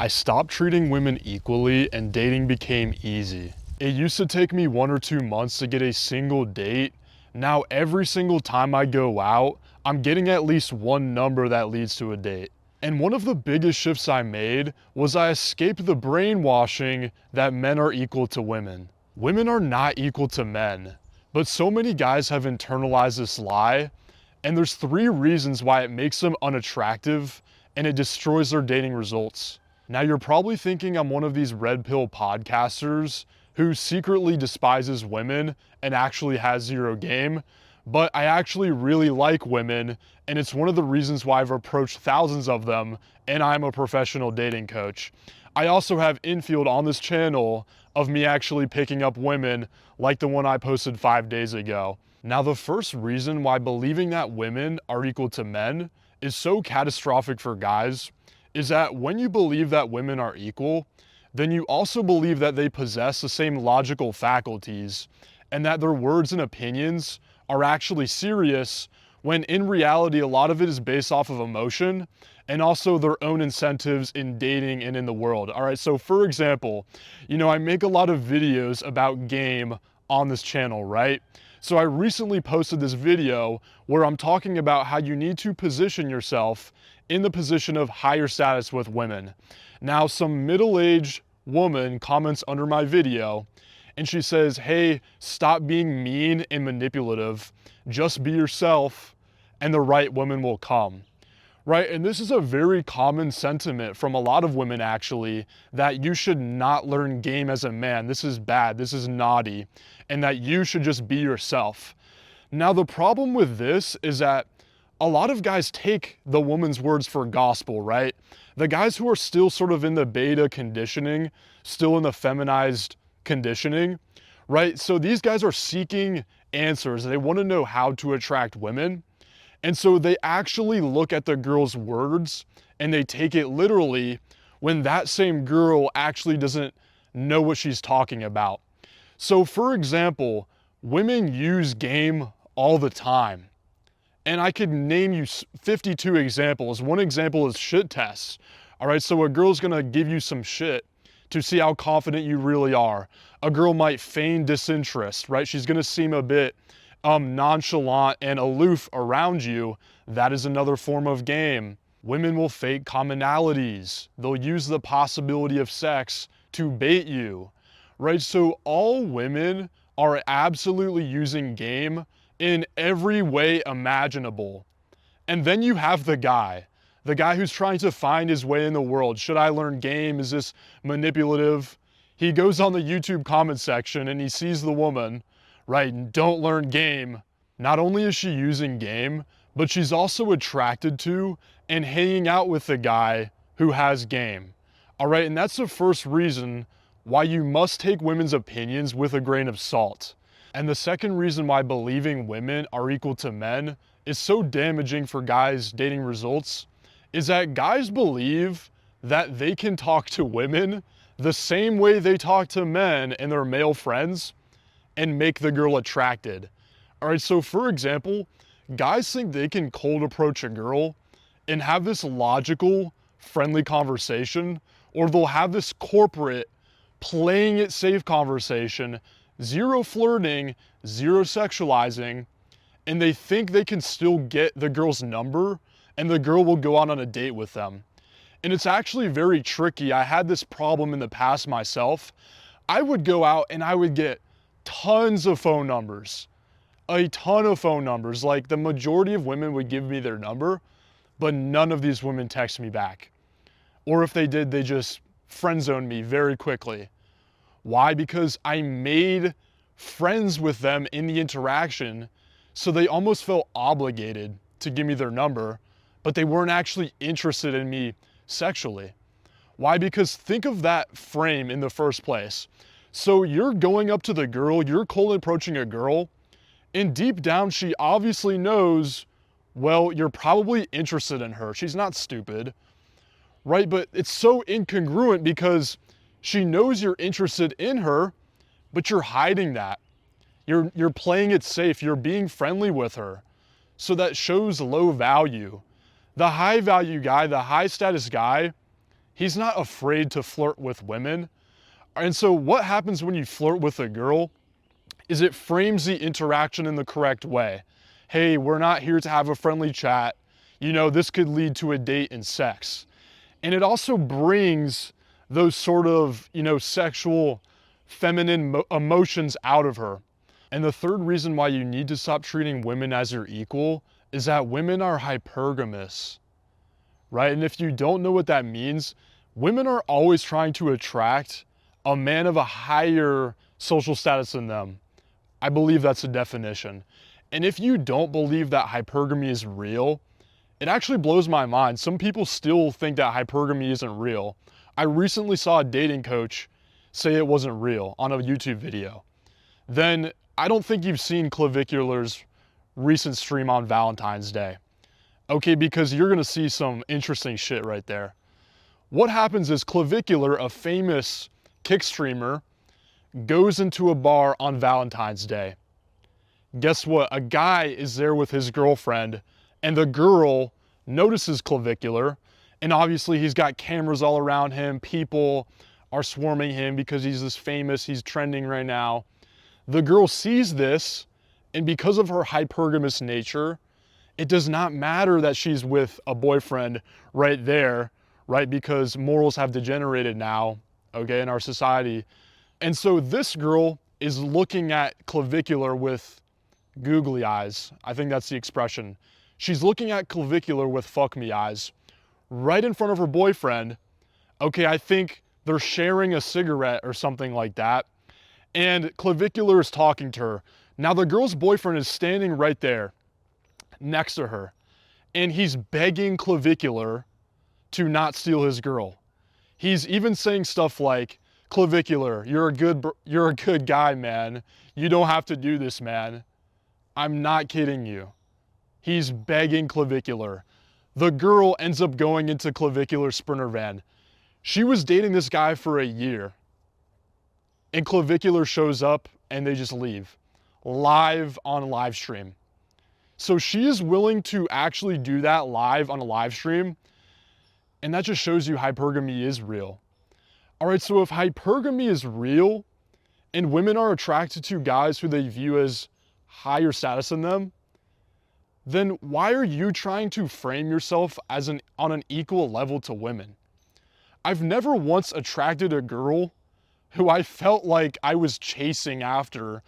I stopped treating women equally and dating became easy. It used to take me 1 or 2 months to get a single date. Now every single time I go out, I'm getting at least one number that leads to a date. And one of the biggest shifts I made was I escaped the brainwashing that men are equal to women. Women are not equal to men, but so many guys have internalized this lie, and there's 3 reasons why it makes them unattractive and it destroys their dating results. Now you're probably thinking I'm one of these red pill podcasters who secretly despises women and actually has zero game, but I actually really like women, and it's one of the reasons why I've approached thousands of them, and I'm a professional dating coach. I also have infield on this channel of me actually picking up women like the one I posted 5 days ago. Now the first reason why believing that women are equal to men is so catastrophic for guys is that when you believe that women are equal, then you also believe that they possess the same logical faculties and that their words and opinions are actually serious, when in reality a lot of it is based off of emotion and also their own incentives in dating and in the world. All right, so for example, I make a lot of videos about game on this channel, right? So I recently posted this video where I'm talking about how you need to position yourself in the position of higher status with women. Now, some middle-aged woman comments under my video and she says, "Hey, stop being mean and manipulative. Just be yourself and the right woman will come." Right? And this is a very common sentiment from a lot of women actually, that you should not learn game as a man. This is bad, this is naughty, and that you should just be yourself. Now the problem with this is that a lot of guys take the woman's words for gospel, right? The guys who are still sort of in the beta conditioning, still in the feminized conditioning, right? So these guys are seeking answers. They want to know how to attract women. And so they actually look at the girl's words and they take it literally, when that same girl actually doesn't know what she's talking about. So for example, women use game all the time. And I could name you 52 examples. One example is shit tests. All right, so a girl's gonna give you some shit to see how confident you really are. A girl might feign disinterest, right? She's gonna seem a bit nonchalant and aloof around you. That is another form of game. Women will fake commonalities. They'll use the possibility of sex to bait you, right? So all women are absolutely using game in every way imaginable. And then you have the guy who's trying to find his way in the world. Should I learn game? Is this manipulative? He goes on the YouTube comment section and he sees the woman, right? Don't learn game. Not only is she using game, but she's also attracted to and hanging out with the guy who has game. All right, and that's the first reason why you must take women's opinions with a grain of salt. And the second reason why believing women are equal to men is so damaging for guys' dating results is that guys believe that they can talk to women the same way they talk to men and their male friends and make the girl attracted. All right, so for example, guys think they can cold approach a girl and have this logical, friendly conversation, or they'll have this corporate, playing it safe conversation, zero flirting, zero sexualizing, and they think they can still get the girl's number and the girl will go out on a date with them. And it's actually very tricky. I had this problem in the past myself. I would go out and I would get tons of phone numbers, a ton of phone numbers. Like the majority of women would give me their number, but none of these women text me back. Or if they did, they just friend zoned me very quickly. Why? Because I made friends with them in the interaction, so they almost felt obligated to give me their number, but they weren't actually interested in me sexually. Why? Because think of that frame in the first place. So you're going up to the girl, you're cold approaching a girl, and deep down she obviously knows, well, you're probably interested in her. She's not stupid, right? But it's so incongruent because she knows you're interested in her, but you're hiding that. You're playing it safe. You're being friendly with her. So that shows low value. The high value guy, the high status guy, He's not afraid to flirt with women. And so what happens when you flirt with a girl is it frames the interaction in the correct way. Hey, we're not here to have a friendly chat. You know, this could lead to a date and sex. And it also brings those sort of, sexual feminine emotions out of her. And the third reason why you need to stop treating women as your equal is that women are hypergamous, right? And if you don't know what that means, women are always trying to attract a man of a higher social status than them. I believe that's the definition. And if you don't believe that hypergamy is real, it actually blows my mind. Some people still think that hypergamy isn't real. I recently saw a dating coach say it wasn't real on a YouTube video. Then I don't think you've seen Clavicular's recent stream on Valentine's Day. Okay, because you're gonna see some interesting shit right there. What happens is Clavicular, a famous kick streamer, goes into a bar on Valentine's Day. Guess what? A guy is there with his girlfriend, and the girl notices Clavicular, and obviously he's got cameras all around him. People are swarming him because he's this famous, he's trending right now. The girl sees this, and because of her hypergamous nature, it does not matter that she's with a boyfriend right there, right? Because morals have degenerated now, okay, in our society. And so this girl is looking at Clavicular with googly eyes. I think that's the expression. She's looking at Clavicular with fuck me eyes right in front of her boyfriend. Okay, I think they're sharing a cigarette or something like that. And Clavicular is talking to her. Now the girl's boyfriend is standing right there next to her, and he's begging Clavicular to not steal his girl. He's even saying stuff like, Clavicular, you're a good guy, man. You don't have to do this, man. I'm not kidding you. He's begging Clavicular. The girl ends up going into Clavicular's Sprinter van. She was dating this guy for a year. And Clavicular shows up and they just leave. Live on live stream. So she is willing to actually do that live on a live stream. And that just shows you hypergamy is real. All right, so if hypergamy is real and women are attracted to guys who they view as higher status than them, then why are you trying to frame yourself as on an equal level to women? I've never once attracted a girl who I felt like I was chasing after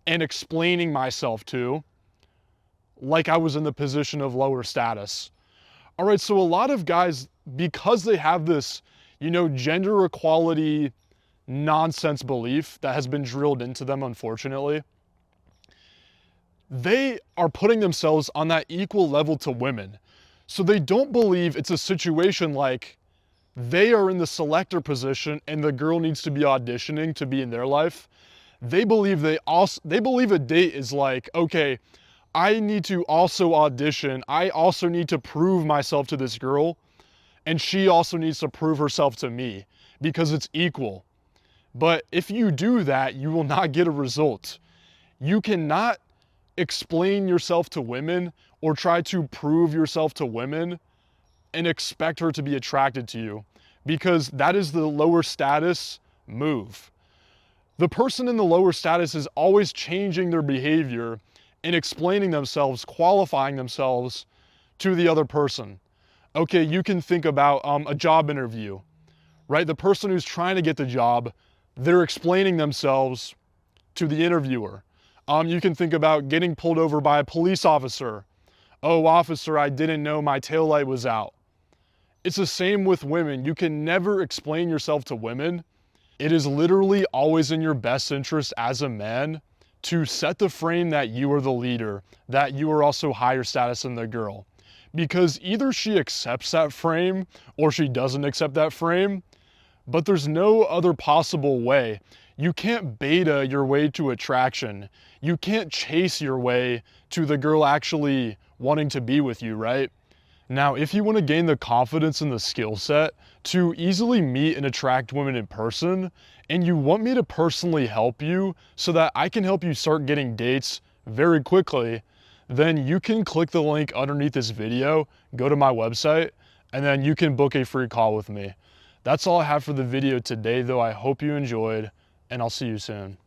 and explaining myself to like I was in the position of lower status. All right, so a lot of guys, because they have this, gender equality nonsense belief that has been drilled into them, unfortunately, they are putting themselves on that equal level to women. So they don't believe it's a situation like they are in the selector position and the girl needs to be auditioning to be in their life. They believe a date is like, okay, I need to also audition. I also need to prove myself to this girl, and she also needs to prove herself to me because it's equal. But if you do that, you will not get a result. You cannot explain yourself to women or try to prove yourself to women and expect her to be attracted to you, because that is the lower status move. The person in the lower status is always changing their behavior and explaining themselves, qualifying themselves to the other person. Okay, you can think about a job interview, right? The person who's trying to get the job, they're explaining themselves to the interviewer. You can think about getting pulled over by a police officer. Oh, officer, I didn't know my taillight was out. It's the same with women. You can never explain yourself to women. It is literally always in your best interest as a man to set the frame that you are the leader, that you are also higher status than the girl. Because either she accepts that frame or she doesn't accept that frame, but there's no other possible way. You can't beta your way to attraction. You can't chase your way to the girl actually wanting to be with you, right? Now, if you want to gain the confidence and the skill set to easily meet and attract women in person, and you want me to personally help you so that I can help you start getting dates very quickly, then you can click the link underneath this video, go to my website, and then you can book a free call with me. That's all I have for the video today though. I hope you enjoyed, and I'll see you soon.